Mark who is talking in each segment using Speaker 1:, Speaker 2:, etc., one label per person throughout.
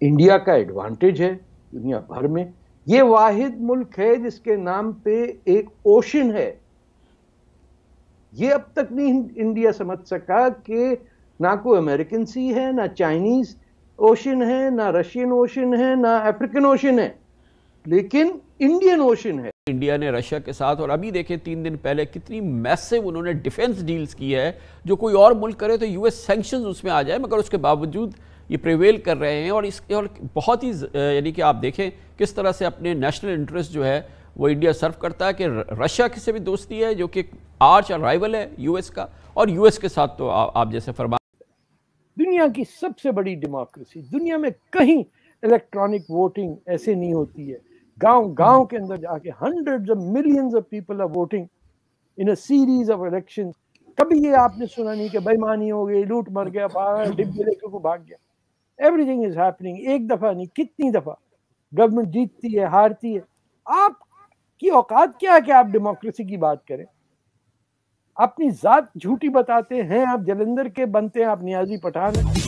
Speaker 1: India का advantage है दुनिया भर में। ये वाहिद मुल्क है जिसके नाम पे एक ओशन है। ये अब तक नहीं इंडिया समझ सका कि ना कोई अमेरिकन सी है, ना चाइनीज ओशन है, ना रशियन ओशन है, ना अफ्रीकन ओशन है, लेकिन इंडियन ओशन है।
Speaker 2: इंडिया ने रशिया के साथ, और अभी देखें 3 दिन पहले कितनी मैसिव उन्होंने डिफेंस डील्स की है, जो कोई और मुल्क करे तो यूएस सैंक्शंस उसमें आ जाए, मगर उसके बावजूद ये प्रिवेल कर रहे हैं। और इसके और बहुत ही यानी कि आप देखें किस तरह से अपने नेशनल इंटरेस्ट जो है वो इंडिया सर्व करता है कि रशिया से भी दोस्ती है जो कि आर्च राइवल है यूएस का, और यूएस के साथ तो आप जैसे फरमा।
Speaker 1: दुनिया की सबसे बड़ी डेमोक्रेसी, दुनिया में कहीं इलेक्ट्रॉनिक वोटिंग ऐसे नहीं होती है। गांव गांव के अंदर जाके hundreds of millions of people are voting in a series of elections. कभी ये आपने सुना नहीं कि बेईमानी हो गई, लूट मर गया, डिब्बे लेके को भाग गया। Everything is happening. एक दफा नहीं, कितनी दफा गवर्नमेंट जीतती है, हारती है। आपकी औकात क्या है कि आप डेमोक्रेसी की बात करें? अपनी जात झूठी बताते हैं, आप जलंधर के बनते हैं, आप नियाजी पठान हैं।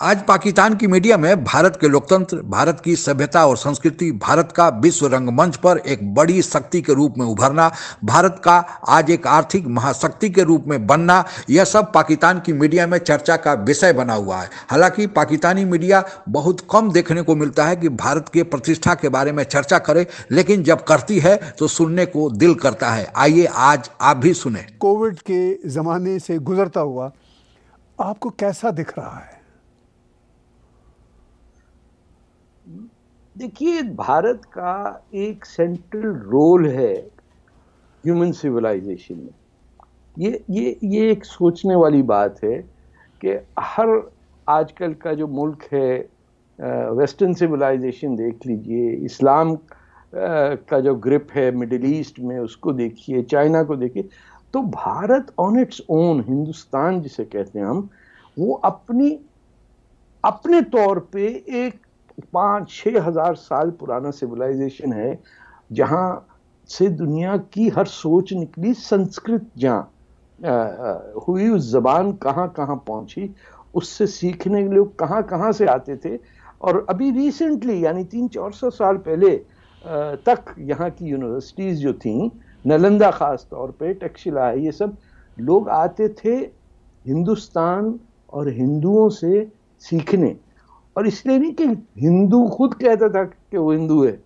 Speaker 3: आज पाकिस्तान की मीडिया में भारत के लोकतंत्र, भारत की सभ्यता और संस्कृति, भारत का विश्व रंगमंच पर एक बड़ी शक्ति के रूप में उभरना, भारत का आज एक आर्थिक महाशक्ति के रूप में बनना, यह सब पाकिस्तान की मीडिया में चर्चा का विषय बना हुआ है। हालांकि पाकिस्तानी मीडिया बहुत कम देखने को मिलता है कि भारत के प्रतिष्ठा के बारे में चर्चा करे, लेकिन जब करती है तो सुनने को दिल करता है। आइए आज आप भी सुने।
Speaker 4: कोविड के ज़माने से गुजरता हुआ आपको कैसा दिख रहा है?
Speaker 1: देखिए, भारत का एक सेंट्रल रोल है ह्यूमन सिविलाइजेशन में। ये एक सोचने वाली बात है कि हर आजकल का जो मुल्क है, वेस्टर्न सिविलाइजेशन देख लीजिए, इस्लाम का जो ग्रिप है मिडिल ईस्ट में उसको देखिए, चाइना को देखिए, तो Bharat on its own, Hindustan जिसे कहते हैं हम, वो अपने तौर पे एक 5-6 हजार साल पुराना सिविलाइजेशन है, जहां से दुनिया की हर सोच निकली। संस्कृत जहां हुई, उस जबान कहां कहां पहुंची, उससे सीखने के लोग कहां कहां से आते थे। और अभी रिसेंटली यानी 300-400 साल पहले तक यहाँ की यूनिवर्सिटीज जो थी, नालंदा खास तौर पे, तक्षशिला, ये सब लोग आते थे हिंदुस्तान और हिंदुओं से सीखने। और इसलिए नहीं कि हिंदू खुद कहता था कि वो हिंदू है,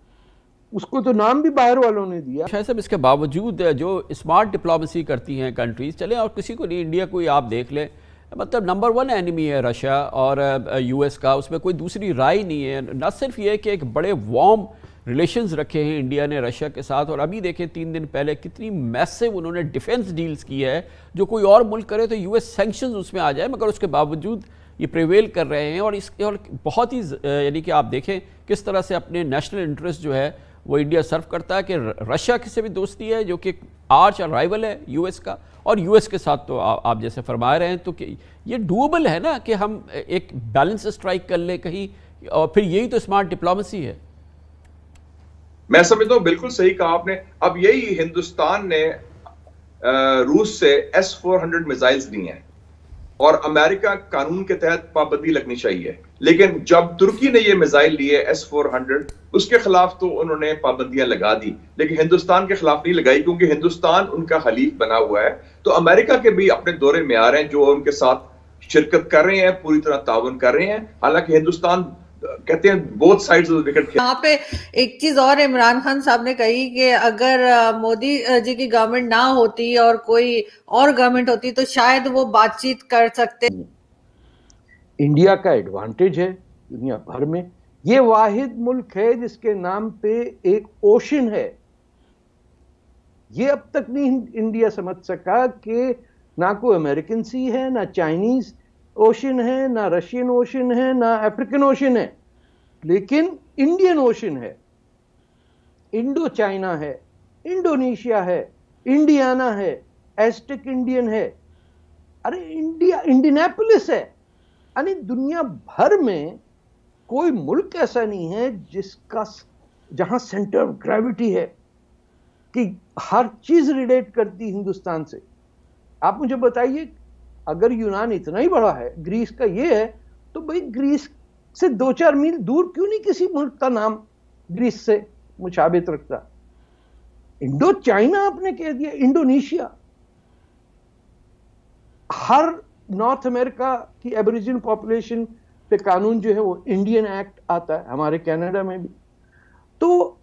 Speaker 1: उसको तो नाम भी बाहर वालों ने दिया।
Speaker 2: शायद साहब, इसके बावजूद जो स्मार्ट डिप्लोमेसी करती हैं कंट्रीज, चले और किसी को नहीं, इंडिया को ही आप देख लें, मतलब नंबर 1 एनिमी है रशिया और यूएस का, उसमें कोई दूसरी राय नहीं है। न सिर्फ ये कि एक बड़े वार्म रिलेशंस रखे हैं इंडिया ने रशिया के साथ, और अभी देखें 3 दिन पहले कितनी मैसिव उन्होंने डिफेंस डील्स की है, जो कोई और मुल्क करे तो यूएस सैंक्शंस उसमें आ जाए, मगर उसके बावजूद ये प्रिवेल कर रहे हैं। और इसके और बहुत ही यानी कि आप देखें किस तरह से अपने नेशनल इंटरेस्ट जो है वो इंडिया सर्व करता है कि रशिया से भी दोस्ती है जो कि आर्च राइवल है यूएस का, और यूएस के साथ तो आप जैसे फरमा रहे हैं, तो ये डूएबल है ना कि हम एक बैलेंस स्ट्राइक कर ले कहीं, और फिर यही तो स्मार्ट डिप्लोमेसी है।
Speaker 5: मैं समझता हूं बिल्कुल सही कहा आपने। अब यही हिंदुस्तान ने रूस से S-400 मिसाइल्स दी हैं और अमेरिका कानून के तहत पाबंदी लगनी चाहिए, लेकिन जब तुर्की ने ये मिसाइल लिए S-400, उसके खिलाफ तो उन्होंने पाबंदियां लगा दी, लेकिन हिंदुस्तान के खिलाफ नहीं लगाई, क्योंकि हिंदुस्तान उनका हलीफ बना हुआ है। तो अमेरिका के भी अपने दौरे में आ रहे हैं, जो उनके साथ शिरकत कर रहे हैं, पूरी तरह ताउन कर रहे हैं। हालांकि हिंदुस्तान कहते हैं both sides of the wicket.
Speaker 6: यहाँ पे एक चीज और इमरान खान साहब ने कही कि अगर मोदी जी की गवर्नमेंट ना होती और कोई और गवर्नमेंट होती तो शायद वो बातचीत कर सकते।
Speaker 1: इंडिया का एडवांटेज है दुनिया भर में। ये वाहिद मुल्क है जिसके नाम पे एक ओशन है। ये अब तक नहीं इंडिया समझ सका कि ना कोई अमेरिकन सी है, ना चाइनीज ओशन है, ना रशियन ओशन है, ना अफ्रीकन ओशन है, लेकिन इंडियन ओशन है। इंडो चाइना है, इंडोनेशिया है, इंडियाना है, एस्टेक इंडियन है, अरे इंडिया इंडियानापोलिस है। यानी दुनिया भर में कोई मुल्क ऐसा नहीं है जहां सेंटर ऑफ ग्रेविटी है। कि हर चीज रिलेट करती हिंदुस्तान से। आप मुझे बताइए, अगर यूनान इतना ही बड़ा है, ग्रीस का ये है, तो भाई ग्रीस से 2-4 मील दूर क्यों नहीं किसी मुल्क का नाम ग्रीस से मुशाबित रखता? इंडो चाइना आपने कह दिया, इंडोनेशिया। हर नॉर्थ अमेरिका की एबोरिजिन पॉपुलेशन पे कानून जो है वो इंडियन एक्ट आता है, हमारे कनाडा में भी। तो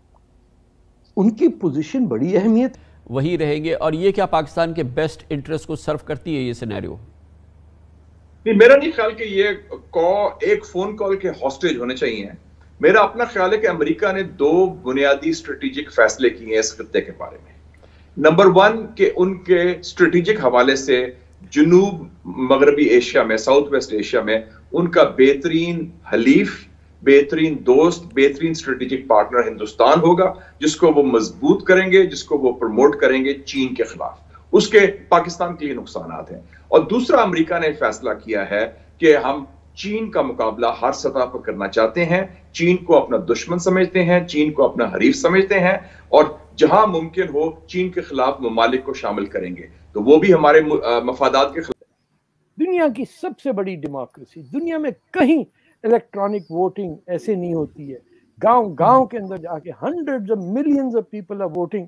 Speaker 1: उनकी पोजीशन बड़ी अहमियत
Speaker 2: वही रहेंगे। और ये क्या पाकिस्तान के बेस्ट इंटरेस्ट को सर्व करती है ये सिनेरियो?
Speaker 5: नहीं, मेरा नहीं ख्याल कि ये एक फोन कॉल के हॉस्टेज होने चाहिए। मेरा अपना ख्याल है कि अमेरिका ने 2 बुनियादी स्ट्रेटेजिक फैसले किए हैं इस खत्ते के बारे में। नंबर 1 के उनके स्ट्रेटेजिक हवाले से जुनूब मगरबी एशिया में, साउथ वेस्ट एशिया में उनका बेहतरीन हलीफ, बेहतरीन दोस्त, बेहतरीन स्ट्रेटेजिक पार्टनर हिंदुस्तान होगा, जिसको वो मजबूत करेंगे, जिसको वो प्रमोट करेंगे चीन के खिलाफ। उसके पाकिस्तान के लिए नुकसान हैं। और दूसरा, अमेरिका ने फैसला किया है कि हम चीन का मुकाबला हर सतह पर करना चाहते हैं, चीन को अपना दुश्मन समझते हैं, चीन को अपना हरीफ समझते हैं, और जहां मुमकिन हो चीन के खिलाफ ममालिक को शामिल करेंगे। तो वो भी हमारे मफादात के खिलाफ।
Speaker 1: दुनिया की सबसे बड़ी डेमोक्रेसी, दुनिया में कहीं इलेक्ट्रॉनिक वोटिंग ऐसे नहीं होती है। गांव के अंदर जाके hundreds of millions of people are voting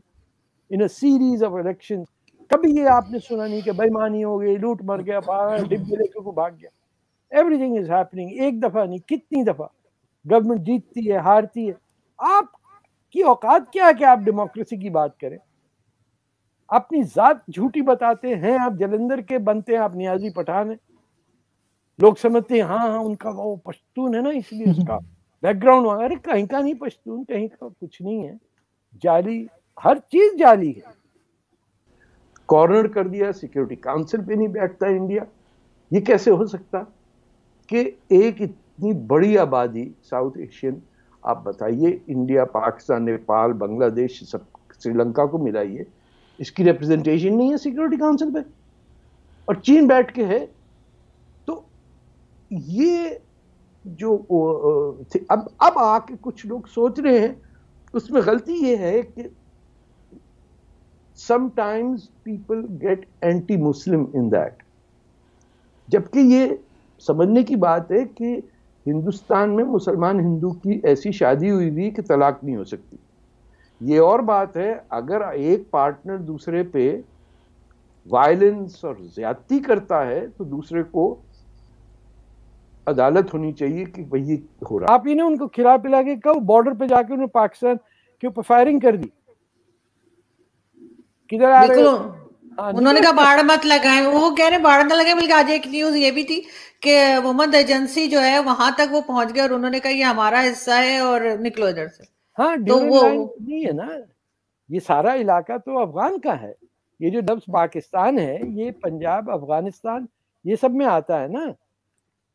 Speaker 1: in a series of elections. कभी ये आपने सुना नहीं कि बेईमानी हो गई, लूट मर गया, डिब्बे लेकर को भाग गया। Everything is happening. एक दफा नहीं, कितनी दफा गवर्नमेंट जीतती है, हारती है। आपकी औकात क्या है कि आप डेमोक्रेसी की बात करें? अपनी जात झूठी बताते हैं, आप जलंधर के बनते हैं, आप नियाजी पठान है। लोग समझते हैं हाँ उनका वो पश्तून है ना, इसलिए उसका बैकग्राउंड वहां। अरे कहीं का नहीं पश्तून, कहीं का कुछ नहीं है। जाली, हर चीज जाली है। कॉर्नर कर दिया, सिक्योरिटी काउंसिल पे नहीं बैठता इंडिया। ये कैसे हो सकता कि एक इतनी बड़ी आबादी साउथ एशियन, आप बताइए, इंडिया, पाकिस्तान, नेपाल, बांग्लादेश, सब श्रीलंका को मिलाइए, इसकी रिप्रेजेंटेशन नहीं है सिक्योरिटी काउंसिल पे, और चीन बैठ के है। तो ये जो अब आके कुछ लोग सोच रहे हैं, उसमें गलती ये है कि sometimes people get anti-Muslim in that, जबकि ये समझने की बात है कि हिंदुस्तान में मुसलमान हिंदू की ऐसी शादी हुई भी कि तलाक नहीं हो सकती। ये और बात है, अगर एक पार्टनर दूसरे पे वायलेंस और ज्यादती करता है तो दूसरे को अदालत होनी चाहिए कि भाई ये हो रहा। आप ही ने उनको खिला पिला के कब बॉर्डर पे जाके उन्होंने पाकिस्तान के ऊपर फायरिंग कर दी। किधर आ रहे?
Speaker 6: उन्होंने कहा बाढ़ मत लगाएं। वो कह रहे बाढ़ न लगाएं। बल्कि आज एक न्यूज ये भी थी कि मोहम्मद एजेंसी जो है वहां तक वो पहुंच गए और उन्होंने कहा ये हमारा हिस्सा है और निकलो इधर से।
Speaker 1: हाँ, तो वो नहीं है ना, ये सारा इलाका तो अफगान का है। ये जो लफ्ज पाकिस्तान है, ये पंजाब, अफगानिस्तान, ये सब में आता है ना।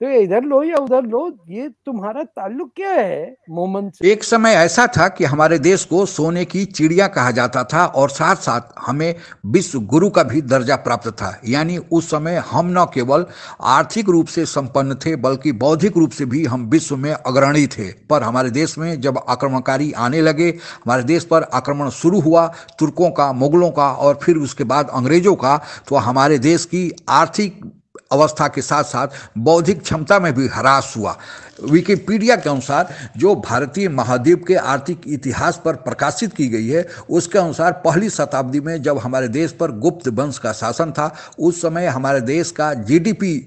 Speaker 1: तो इधर लो या उधर लो, ये तुम्हारा ताल्लुक क्या है मोमन से?
Speaker 3: एक समय ऐसा था कि हमारे देश को सोने की चिड़िया कहा जाता था और साथ साथ हमें विश्व गुरु का भी दर्जा प्राप्त था। यानी उस समय हम न केवल आर्थिक रूप से संपन्न थे बल्कि बौद्धिक रूप से भी हम विश्व में अग्रणी थे। पर हमारे देश में जब आक्रमणकारी आने लगे, हमारे देश पर आक्रमण शुरू हुआ, तुर्कों का, मुगलों का और फिर उसके बाद अंग्रेजों का, तो हमारे देश की आर्थिक अवस्था के साथ साथ बौद्धिक क्षमता में भी ह्रास हुआ। विकिपीडिया के अनुसार जो भारतीय महाद्वीप के आर्थिक इतिहास पर प्रकाशित की गई है, उसके अनुसार पहली शताब्दी में जब हमारे देश पर गुप्त वंश का शासन था, उस समय हमारे देश का जीडीपी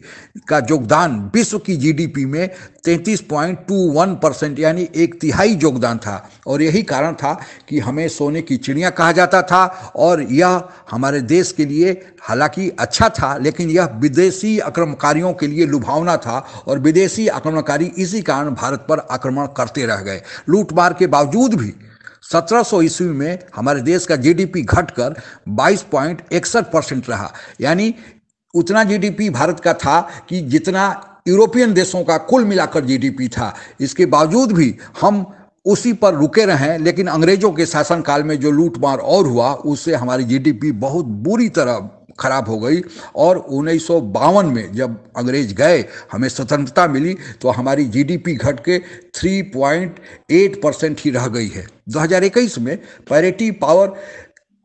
Speaker 3: का योगदान विश्व की जीडीपी में 33.21% यानी 1/3 योगदान था। और यही कारण था कि हमें सोने की चिड़िया कहा जाता था। और यह हमारे देश के लिए हालांकि अच्छा था, लेकिन यह विदेशी आक्रमणकारियों के लिए लुभावना था और विदेशी आक्रमणकारी इसी कारण भारत पर आक्रमण करते रह गए। लूटमार के बावजूद भी 1700 ईस्वी में हमारे देश का जीडीपी घटकर 22.61% रहा। यानी उतना जीडीपी भारत का था कि जितना यूरोपियन देशों का कुल मिलाकर जीडीपी था। इसके बावजूद भी हम उसी पर रुके रहे। लेकिन अंग्रेजों के शासनकाल में जो लूटमार और हुआ, उससे हमारी जीडीपी बहुत बुरी तरह खराब हो गई। और 1952 में जब अंग्रेज गए, हमें स्वतंत्रता मिली, तो हमारी जीडीपी घट के 3.8% ही रह गई है। 2021 में पैरिटी पावर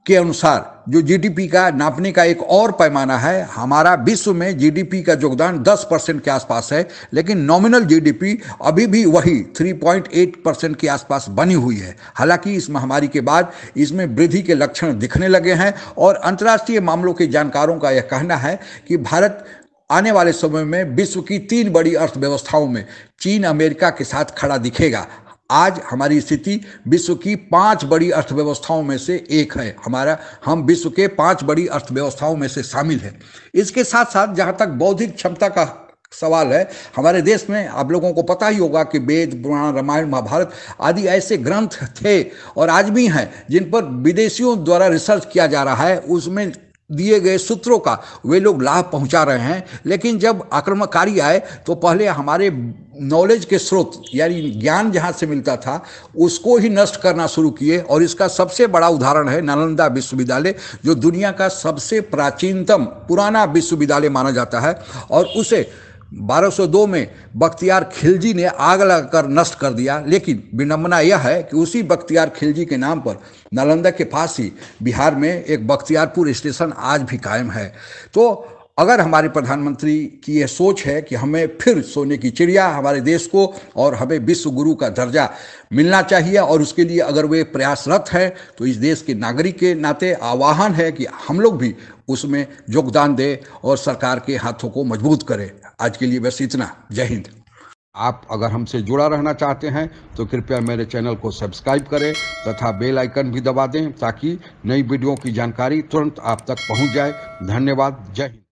Speaker 3: के अनुसार जो जीडीपी का नापने का एक और पैमाना है, हमारा विश्व में जीडीपी का योगदान 10% के आसपास है, लेकिन नॉमिनल जीडीपी अभी भी वही 3.8% के आसपास बनी हुई है। हालांकि इस महामारी के बाद इसमें वृद्धि के लक्षण दिखने लगे हैं और अंतर्राष्ट्रीय मामलों के जानकारों का यह कहना है कि भारत आने वाले समय में विश्व की 3 बड़ी अर्थव्यवस्थाओं में चीन, अमेरिका के साथ खड़ा दिखेगा। आज हमारी स्थिति विश्व की 5 बड़ी अर्थव्यवस्थाओं में से एक है। हम विश्व के 5 बड़ी अर्थव्यवस्थाओं में से शामिल हैं। इसके साथ साथ जहां तक बौद्धिक क्षमता का सवाल है, हमारे देश में आप लोगों को पता ही होगा कि वेद, पुराण, रामायण, महाभारत आदि ऐसे ग्रंथ थे और आज भी हैं जिन पर विदेशियों द्वारा रिसर्च किया जा रहा है। उसमें दिए गए सूत्रों का वे लोग लाभ पहुंचा रहे हैं, लेकिन जब आक्रमणकारी आए तो पहले हमारे नॉलेज के स्रोत यानी ज्ञान जहां से मिलता था उसको ही नष्ट करना शुरू किए। और इसका सबसे बड़ा उदाहरण है नालंदा विश्वविद्यालय, जो दुनिया का सबसे प्राचीनतम पुराना विश्वविद्यालय माना जाता है और उसे 1202 में बख्तियार खिलजी ने आग लगाकर नष्ट कर दिया। लेकिन विडंबना यह है कि उसी बख्तियार खिलजी के नाम पर नालंदा के पास ही बिहार में एक बख्तियारपुर स्टेशन आज भी कायम है। तो अगर हमारे प्रधानमंत्री की यह सोच है कि हमें फिर सोने की चिड़िया हमारे देश को और हमें विश्व गुरु का दर्जा मिलना चाहिए और उसके लिए अगर वे प्रयासरत हैं, तो इस देश के नागरिक के नाते आह्वान है कि हम लोग भी उसमें योगदान दें और सरकार के हाथों को मजबूत करें। आज के लिए बस इतना। जय हिंद। आप अगर हमसे जुड़ा रहना चाहते हैं तो कृपया मेरे चैनल को सब्सक्राइब करें तथा बेल आइकन भी दबा दें ताकि नई वीडियो की जानकारी तुरंत आप तक पहुंच जाए। धन्यवाद। जय हिंद।